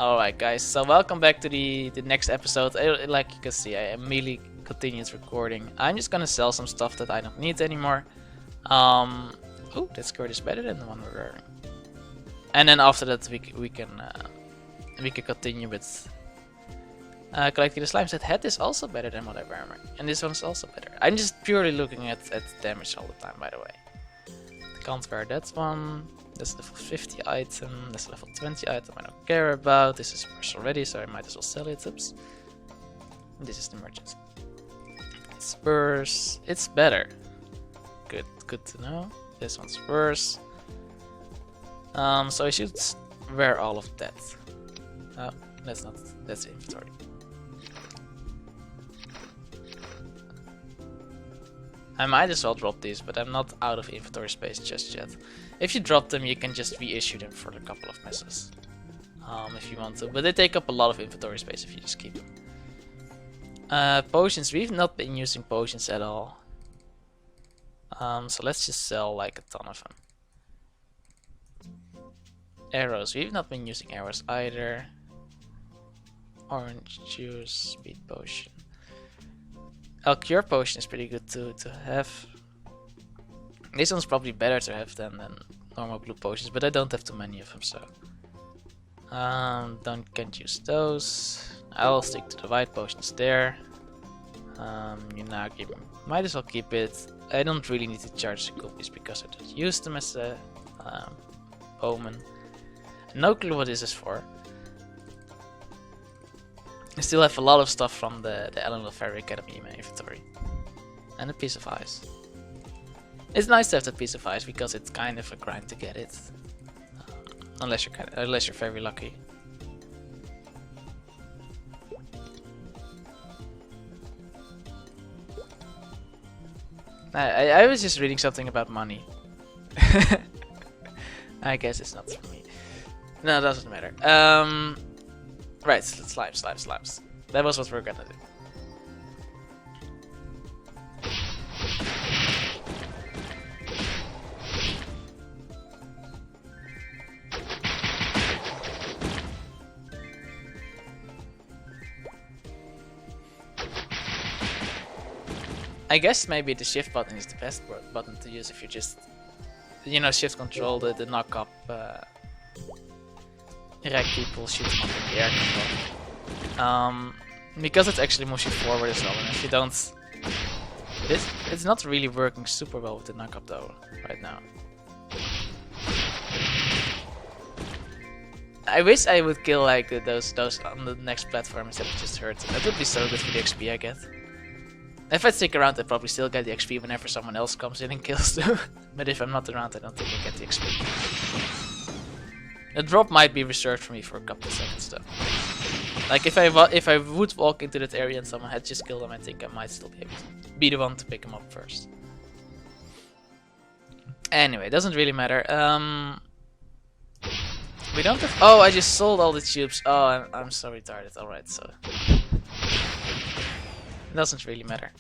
Alright guys, so welcome back to the next episode. Like you can see, I immediately continued recording. I'm just gonna sell some stuff that I don't need anymore. Oh, that skirt is better than the one we're wearing. And then after that we can continue with collecting the slimes. That hat is also better than what I'm wearing. And this one's also better. I'm just purely looking at damage all the time, by the way. I can't wear that one. That's level 50 item, that's level 20 item I don't care about. This is worse already, so I might as well sell it. Oops. This is the merchant. It's worse. It's better. Good to know. This one's worse. So I should wear all of that. Oh, that's not. That's inventory. I might as well drop these, but I'm not out of inventory space just yet. If you drop them, you can just reissue them for a couple of messes. If you want to, but they take up a lot of inventory space if you just keep them. Potions, we've not been using potions at all. So let's just sell like a ton of them. Arrows, we've not been using arrows either. Orange juice, speed potion. Cure potion is pretty good to have. This one's probably better to have than normal blue potions, but I don't have too many of them, so can't use those. I'll stick to the white potions there. Might as well keep it. I don't really need to charge the cookies because I just use them as a omen. No clue what this is for. I still have a lot of stuff from the Eleanor Fairy Academy in my inventory. And a piece of ice. It's nice to have that piece of ice because it's kind of a grind to get it. Unless you're very lucky. I was just reading something about money. I guess it's not for me. No, it doesn't matter. Right, slimes. That was what we're gonna do. I guess maybe the shift button is the best button to use if you just, shift control the knock up. Rag people, shoot them up in the air control. Because it's actually moves you forward as well, and if you don't... It's not really working super well with the knock-up though, right now. I wish I would kill like those on the next platform instead of just hurt. That would be so good for the XP I get. If I stick around, I probably still get the XP whenever someone else comes in and kills them. But if I'm not around, I don't think I get the XP. The drop might be reserved for me for a couple of seconds though. Like if I would walk into that area and someone had just killed them, I think I might still be able to be the one to pick them up first. Anyway, it doesn't really matter. We don't have... Oh, I just sold all the tubes. Oh, I'm so retarded. Alright, so... It doesn't really matter.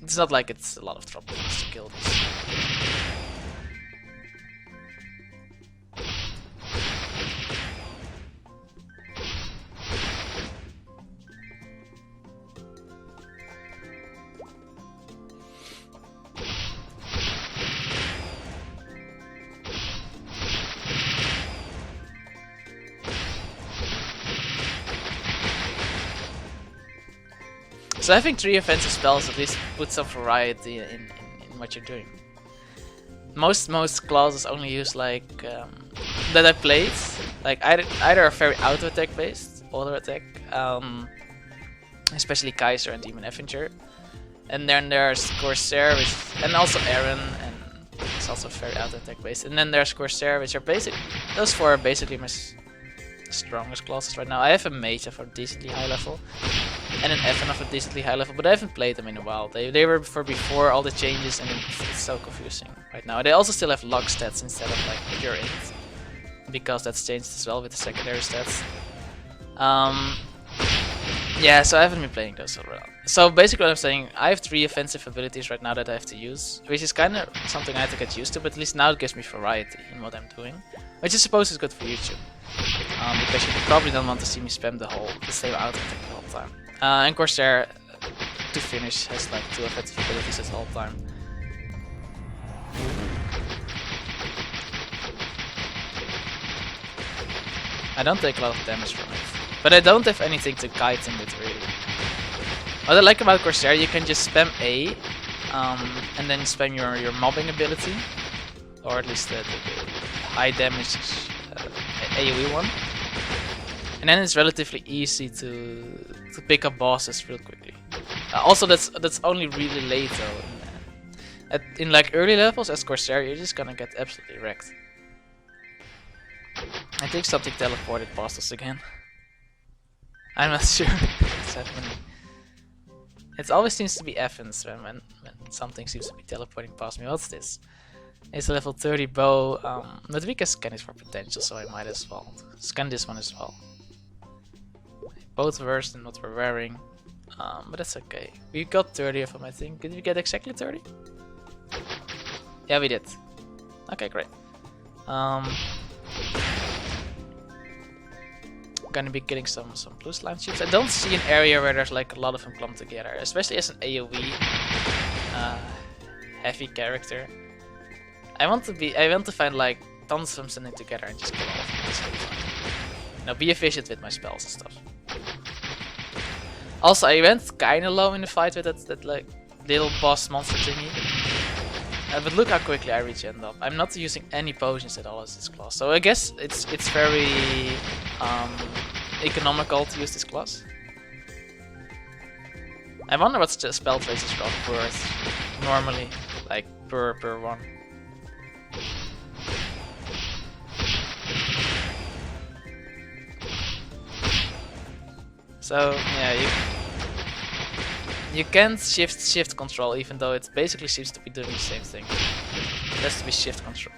It's not like it's a lot of trouble to kill these. So having 3 offensive spells at least puts some variety in what you're doing. Most clauses only use like that I played, like either are very auto attack based, auto attack, especially Kaiser and Demon Avenger, and then there's Corsair, and also Aaron, and it's also very auto attack based, and then there's Corsair, which are those 4 are basically my strongest classes right now. I have a Mage of a decently high level and an Evan of a decently high level, but I haven't played them in a while. They were before all the changes, and it's so confusing right now. They also still have log stats instead of like pure int, because that's changed as well with the secondary stats. Yeah, so I haven't been playing those so well. So basically what I'm saying, I have 3 offensive abilities right now that I have to use, which is kind of something I have to get used to, but at least now it gives me variety in what I'm doing, which I suppose is good for YouTube. Because you probably don't want to see me spam the same auto attack the whole time. And Corsair, to finish, has like 2 effective abilities at the whole time. I don't take a lot of damage from it, but I don't have anything to kite him with really. What I like about Corsair, you can just spam A, and then spam your mobbing ability, or at least the high damage AoE one, and then it's relatively easy to pick up bosses real quickly. Also, that's only really late though. In like early levels as Corsair, you're just gonna get absolutely wrecked. I think something teleported past us again. I'm not sure what's happening. It always seems to be Evans when something seems to be teleporting past me. What's this? It's a level 30 bow, but we can scan it for potential, so I might as well scan this one as well. Both worse than what we're wearing, but that's okay. We got 30 of them, I think. Did we get exactly 30? Yeah, we did. Okay, great. Gonna be getting some blue slime tubes. I don't see an area where there's like a lot of them clumped together, especially as an AoE heavy character. I want to find like tons of them standing together and just kill all of them at the same time. Now be efficient with my spells and stuff. Also, I went kinda low in the fight with that like little boss monster thingy. But look how quickly I regened up. I'm not using any potions at all as this class, so I guess it's very economical to use this class. I wonder what the spell trace is worth normally, like per one. So yeah, you can't shift control, even though it basically seems to be doing the same thing. It has to be shift control.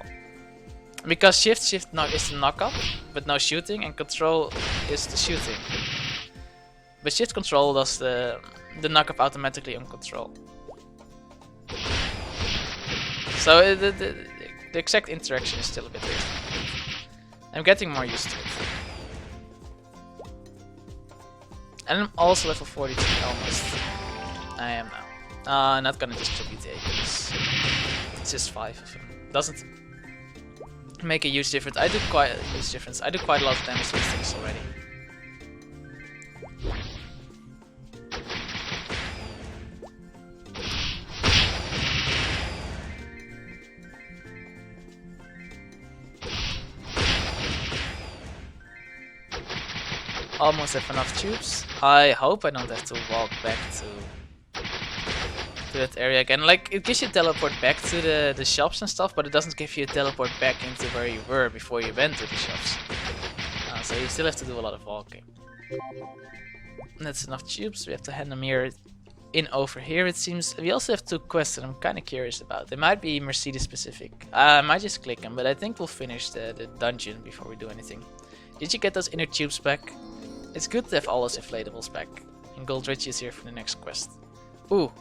Because shift is the knockup, but no shooting, and control is the shooting. But shift control does the knockup automatically on control. So the exact interaction is still a bit weird. I'm getting more used to it. And I'm also level 42 almost. I am now. Not gonna distribute the APs. It's just 5 of them. Doesn't make a huge difference. I do quite a huge difference. I do quite a lot of damage with things already. Almost have enough tubes. I hope I don't have to walk back to that area again. Like, it gives you a teleport back to the shops and stuff, but it doesn't give you a teleport back into where you were before you went to the shops. So you still have to do a lot of walking. And that's enough tubes. We have to hand them here in over here, it seems. We also have 2 quests that I'm kind of curious about. They might be Mercedes specific. I might just click them, but I think we'll finish the dungeon before we do anything. Did you get those inner tubes back? It's good to have all those inflatables back. And Gold Ridge is here for the next quest. Ooh.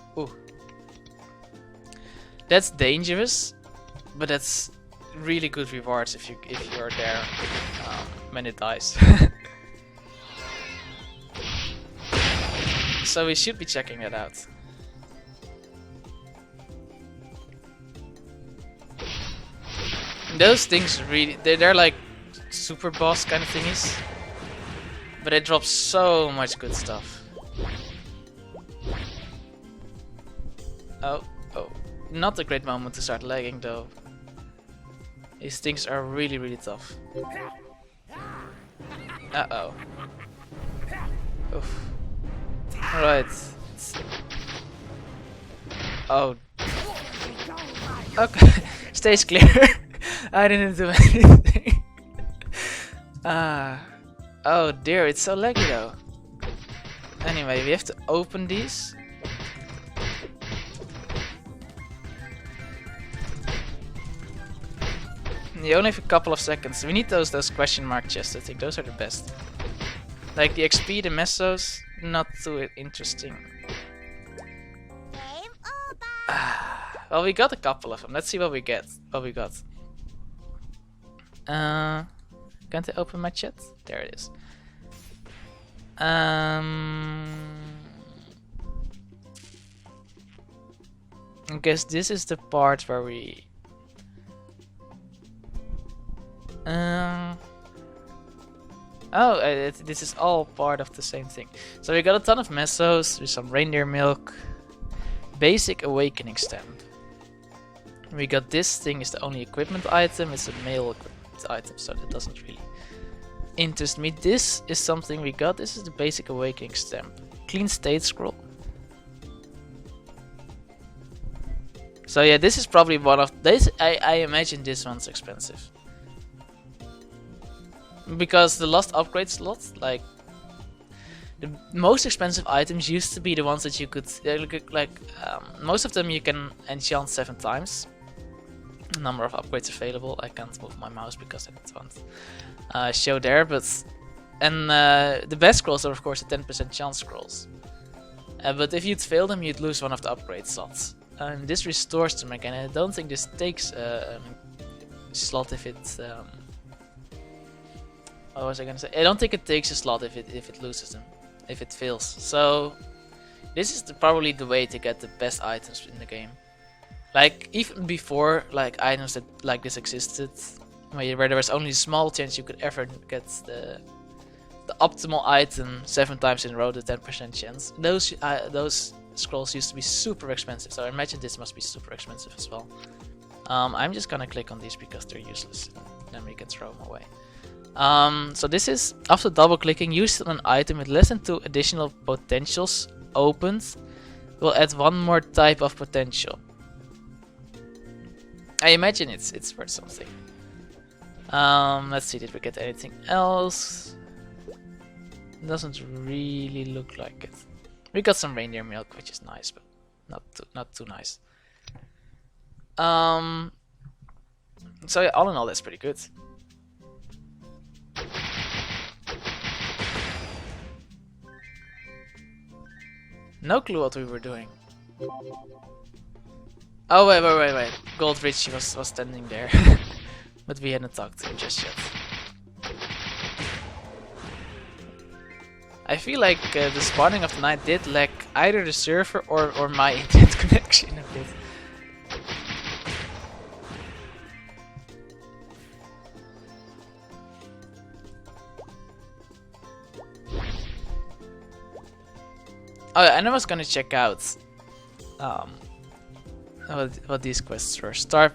That's dangerous, but that's really good rewards if you're there when it dies. So we should be checking that out. Those things really, they're like super boss kind of thingies. But it drops so much good stuff. Oh. Not a great moment to start lagging though. These things are really tough. Uh-oh. Oof. Alright. Oh. Okay. Stage clear. I didn't do anything. Oh dear, it's so laggy though. Anyway, we have to open these. You only have a couple of seconds. We need those question mark chests, I think. Those are the best. Like the XP, the mesos, not too interesting. Well, we got a couple of them. Let's see what we get. What we got. Can't I open my chat? There it is. I guess this is the part where we... this is all part of the same thing. So we got a ton of mesos with some reindeer milk. Basic awakening stamp. We got this thing is the only equipment item. It's a male equipment item, so that doesn't really interest me. This is something we got. This is the basic awakening stamp. Clean state scroll. So yeah, this is probably one of this. I imagine this one's expensive. Because the lost upgrade slots, like the most expensive items used to be the ones that you could most of them you can enchant 7 times. Number of upgrades available. I can't move my mouse because I don't show there, but the best scrolls are of course the 10% chance scrolls. But if you'd fail them, you'd lose one of the upgrade slots. And this restores them again. I don't think this takes a slot if it's. What was I gonna say? I don't think it takes a slot if it loses them, if it fails. So this is probably the way to get the best items in the game. Like even before, like items that like this existed, where there was only a small chance you could ever get the optimal item 7 times in a row, the 10% chance. Those scrolls used to be super expensive. So I imagine this must be super expensive as well. I'm just gonna click on these because they're useless. Then we can throw them away. So this is, after double clicking, use an item with less than 2 additional potentials opened will add 1 more type of potential. I imagine it's worth something. Let's see, did we get anything else? It doesn't really look like it. We got some reindeer milk, which is nice, but not too nice. So yeah, all in all, that's pretty good. No clue what we were doing. Oh wait. Gold Ridge was standing there. But we hadn't talked to him just yet. I feel like the spawning of the night did lack either the server or my internet connection a bit. Oh, and I was gonna check out what these quests were.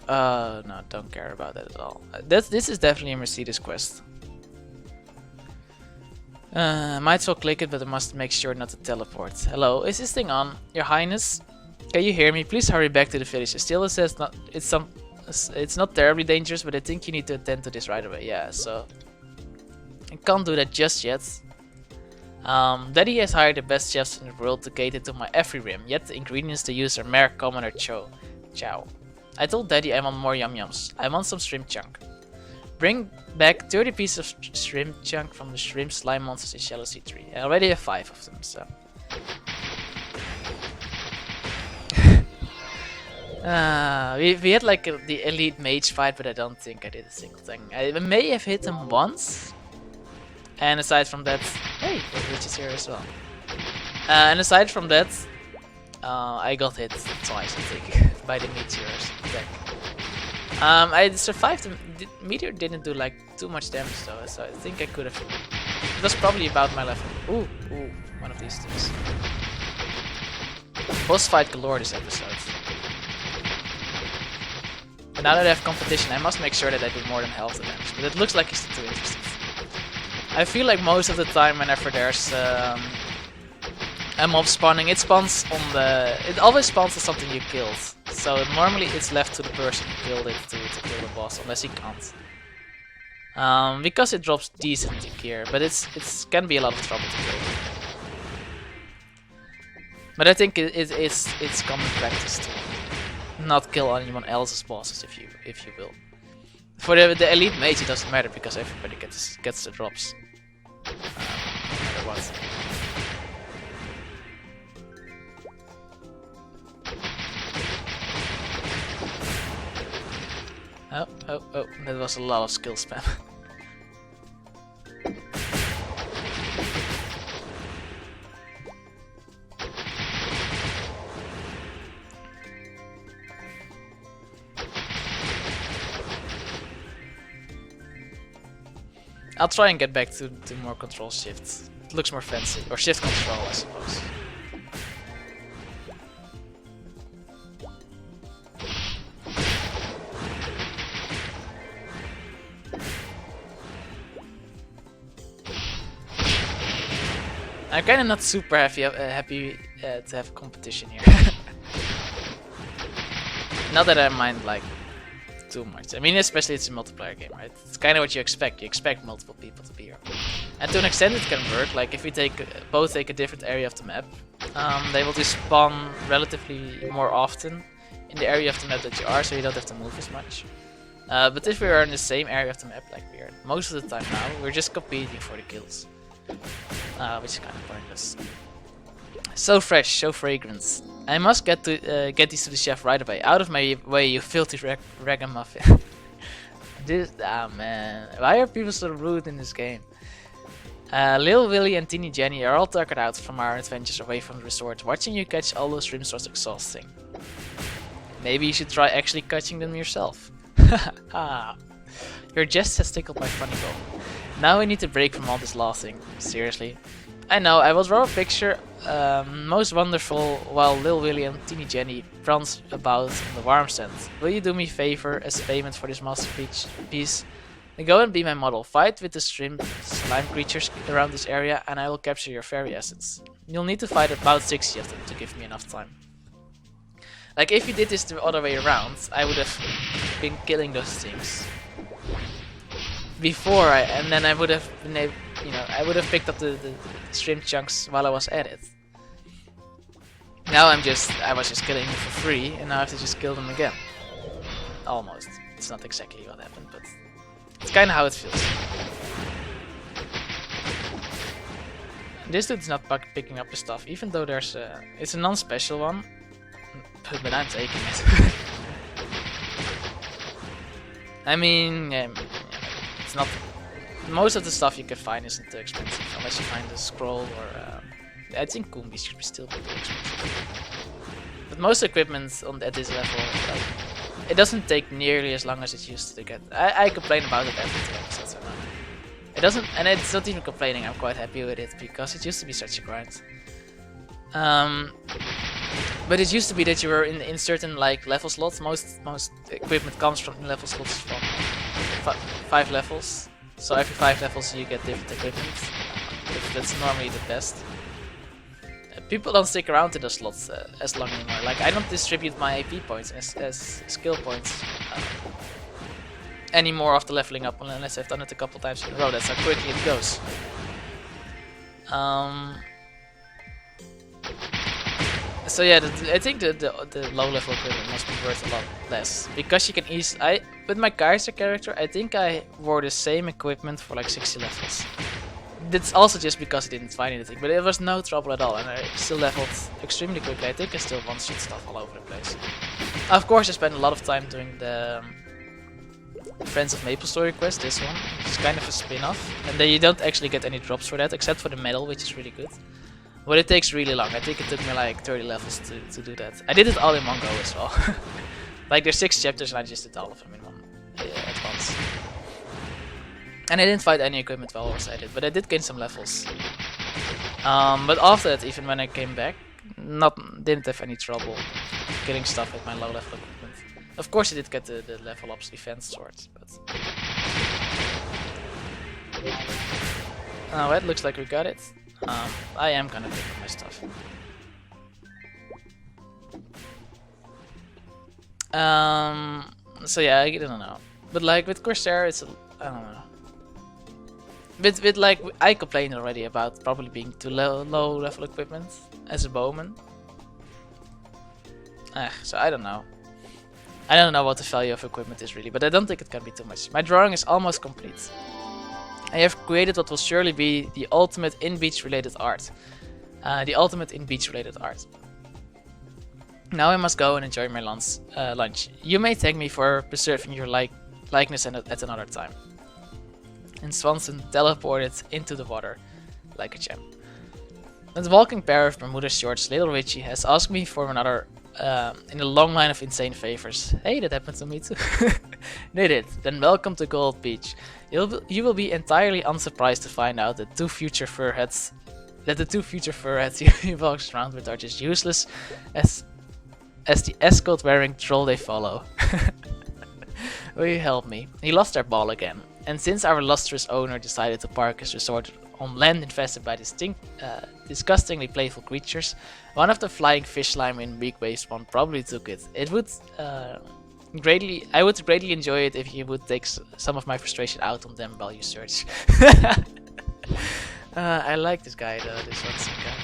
No, don't care about that at all. This is definitely a Mercedes quest. Might as well click it, but I must make sure not to teleport. Hello, is this thing on? Your Highness? Can you hear me? Please hurry back to the village. Still, it says it's not terribly dangerous, but I think you need to attend to this right away. Yeah, so I can't do that just yet. Daddy has hired the best chefs in the world to cater to my every whim, yet the ingredients they use are mere common or chow. I told Daddy I want more yum yums. I want some shrimp chunk. Bring back 30 pieces of shrimp chunk from the shrimp slime monsters in Shallow Sea 3. I already have 5 of them, so... we had like the elite mage fight, but I don't think I did a single thing. I may have hit him once. And aside from that, hey, Which is here as well. And aside from that, I got hit twice, I think, by the meteors attack. I survived. The meteor didn't do like too much damage though, so I think I could have. It was probably about my level. Ooh, one of these things. Boss fight galore this episode. But now that I have competition, I must make sure that I do more than half the damage. But it looks like it's too interesting. I feel like most of the time, whenever there's a mob spawning, it spawns on the. It always spawns on something you killed. So normally it's left to the person who killed it to kill the boss, unless he can't. Because it drops decent gear, but it can be a lot of trouble to kill. But I think it's common practice to not kill anyone else's bosses if you will. For the elite mage it doesn't matter because everybody gets the drops. No matter what. Oh, that was a lot of skill spam. I'll try and get back to more control shifts. It looks more fancy. Or shift control, I suppose. I'm kinda not super happy to have competition here. Not that I mind like too much. I mean, especially it's a multiplayer game, right? It's kind of what you expect. You expect multiple people to be here, and to an extent it can work. Like if we both take a different area of the map, they will just spawn relatively more often in the area of the map that you are, so you don't have to move as much. But if we are in the same area of the map, like we are most of the time now, we're just competing for the kills, which is kind of pointless. So fresh, so fragrant. I must get these to the chef right away. Out of my way, you filthy ragamuffin. Man, why are people so rude in this game? Lil Willy and Teeny Jenny are all tuckered out from our adventures away from the resort. Watching you catch all those shrimps was exhausting. Maybe you should try actually catching them yourself. Your jest has tickled my funny bone. Now we need to break from all this laughing. Seriously. I know, I will draw a picture most wonderful while Lil Willy and Teeny Jenny prance about in the warm sand. Will you do me a favor as payment for this masterpiece? Then go and be my model. Fight with the shrimp slime creatures around this area and I will capture your fairy essence. You'll need to fight about 60 of them to give me enough time. Like if you did this the other way around, I would have been killing those things before and then I would have been able, I would have picked up the shrimp chunks while I was at it. Now I was just killing them for free, and now I have to just kill them again. Almost. It's not exactly what happened, but it's kind of how it feels. This dude's not picking up the stuff, even though it's a non-special one, but I'm taking it. I mean, it's not. Most of the stuff you can find isn't too expensive, unless you find a scroll or. I think Kumbi should still be too expensive. But most equipment at this level, like, it doesn't take nearly as long as it used to get. I complain about it every time, so that's annoying. It doesn't, and it's not even complaining. I'm quite happy with it because it used to be such a grind. But it used to be that you were in certain like level slots. Most equipment comes from level slots from 5 levels. So every 5 levels you get different equipment. That's normally the best. People don't stick around in the slots as long anymore. Like I don't distribute my AP points as skill points anymore after leveling up, unless I've done it a couple times in a row. That's how quickly it goes. So yeah, I think the low level equipment must be worth a lot less because you can easily. With my Kaiser character, I think I wore the same equipment for like 60 levels. That's also just because I didn't find anything, but it was no trouble at all, and I still leveled extremely quickly. I think I still one-shot stuff all over the place. Of course, I spent a lot of time doing the Friends of Maplestory quest, this one, which is kind of a spin-off, and then you don't actually get any drops for that, except for the medal, which is really good. But it takes really long. I think it took me like 30 levels to do that. I did it all in one go as well. Like there's 6 chapters and I just did all of them in one at once. And I didn't find any equipment while I was at it, but I did gain some levels. But after that, even when I came back, didn't have any trouble getting stuff with my low level equipment. Of course I did get the level ups event swords, but... Oh, it looks like we got it. I am gonna pick up my stuff. So yeah, I don't know. But like with Corsair, I don't know. With like, I complained already about probably being too low level equipment as a bowman. So I don't know. I don't know what the value of equipment is really, but I don't think it can be too much. My drawing is almost complete. I have created what will surely be the ultimate in-beach related art. Now I must go and enjoy my lunch. You may thank me for preserving your likeness at another time. And Swanson teleported into the water like a gem. The walking pair of Bermuda shorts, Little Richie, has asked me for another in a long line of insane favors. Hey, that happened to me too. Did it? Then welcome to Gold Beach. You will be entirely unsurprised to find out that the two future fur heads you walks around with are just useless as the escort wearing troll they follow. Will you help me? He lost their ball again, and since our lustrous owner decided to park his resort on land infested by disgustingly playful creatures, one of the flying fish slime in Weak Waves one probably took it. I would greatly enjoy it if you would take some of my frustration out on them while you search. I like this guy though, this Watson guy.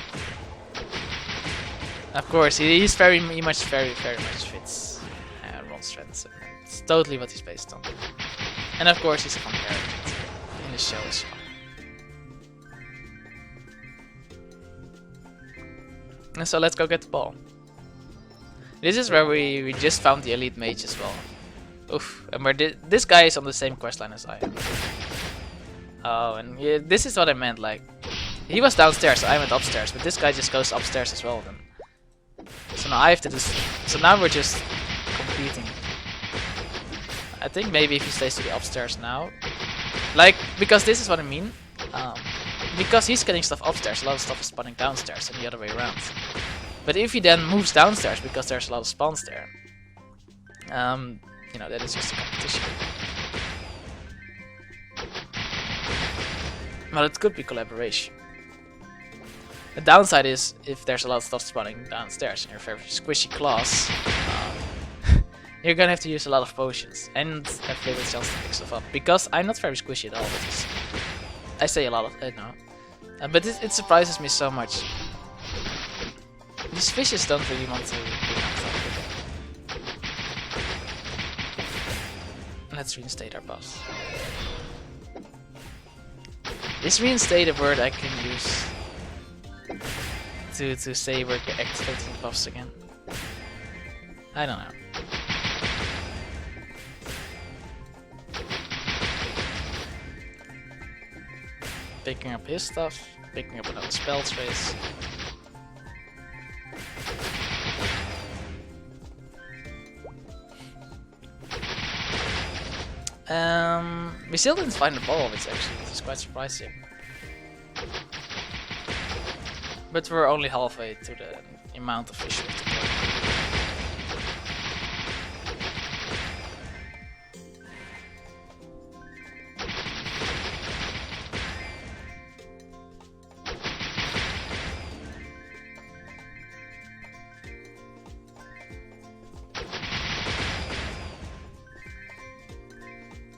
Of course, he very much fits Ron Svensson. It's totally what he's based on. And of course, he's a fun character in the show as well. And so let's go get the ball. This is where we just found the elite mage as well. Oof, and where this guy is on the same questline as I am. Oh, and yeah, this is what I meant, like, he was downstairs, so I went upstairs, but this guy just goes upstairs as well then. So now I have to do, so now we're just competing. I think maybe if he stays to the upstairs now, like, because this is what I mean, because he's getting stuff upstairs, a lot of stuff is spawning downstairs and the other way around. But if he then moves downstairs because there's a lot of spawns there, you know, that is just a competition. Well, it could be collaboration. The downside is if there's a lot of stuff spawning downstairs and you're a very squishy class, you're gonna have to use a lot of potions and have little chance to pick stuff up. Because I'm not very squishy at all with this. I say a lot of no, but it surprises me so much. These fishes don't really want to be knocked out. Let's reinstate our boss. Is reinstate a word I can use to say we're activating the buffs again? I don't know. Picking up his stuff, picking up another spell trace. We still didn't find the ball, which is quite surprising. But we're only halfway to the amount of fish we have to kill.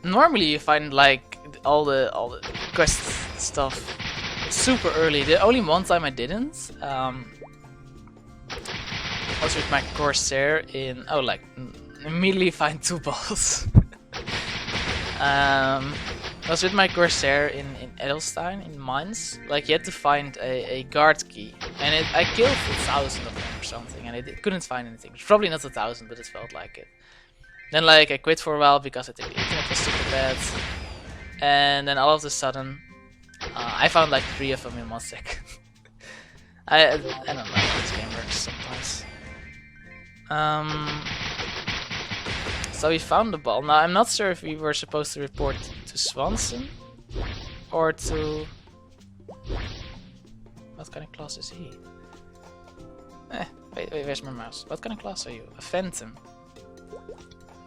Normally you find like all the quest stuff super early. The only one time I didn't was with my Corsair in immediately find 2 balls. Was with my Corsair in Edelstein in mines. Like you had to find a guard key, and I killed 1,000 of them or something, and it couldn't find anything. It's probably not 1,000, but it felt like it. Then like I quit for a while because I think the internet was super bad, and then all of a sudden I found like 3 of them in 1 second. I don't know how this game works sometimes. So we found the ball. Now I'm not sure if we were supposed to report to Swanson or to what kind of class is he? Wait, where's my mouse? What kind of class are you? A Phantom.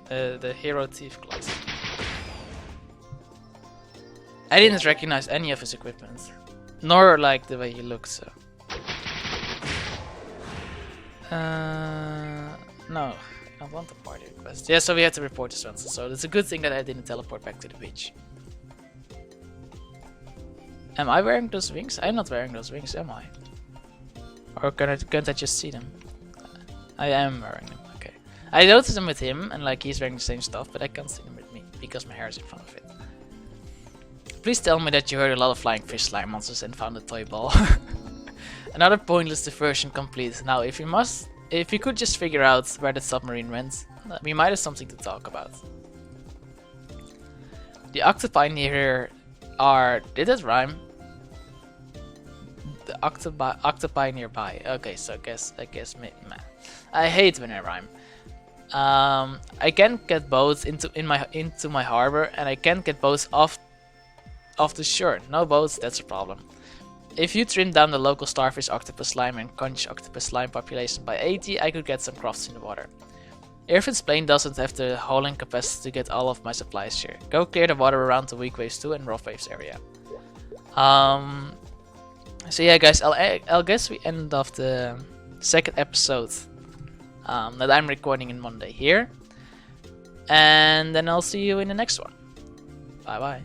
The hero thief class. I didn't recognize any of his equipment, nor like the way he looks. So. No, I don't want the party request. Yeah, so we had to report to Swanson. So it's a good thing that I didn't teleport back to the beach. Am I wearing those wings? I'm not wearing those wings, am I? Or can't I just see them? I am wearing them. I noticed them with him, and like he's wearing the same stuff, but I can't see them with me because my hair is in front of it. Please tell me that you heard a lot of flying fish slime monsters and found a toy ball. Another pointless diversion complete. Now, if you could just figure out where the submarine went, we might have something to talk about. The octopi here are. Did that rhyme? The octopi nearby. Okay, so I guess I hate when I rhyme. I can't get boats into my harbor, and I can't get boats off the shore. No boats, that's a problem. If you trim down the local starfish, octopus slime, and conch octopus slime population by 80, I could get some crofts in the water. Irvin's plane doesn't have the hauling capacity to get all of my supplies here. Go clear the water around the weak waves 2 and rough waves area. So yeah, guys, I'll guess we end off the second episode that I'm recording in Monday here. And then I'll see you in the next one. Bye bye.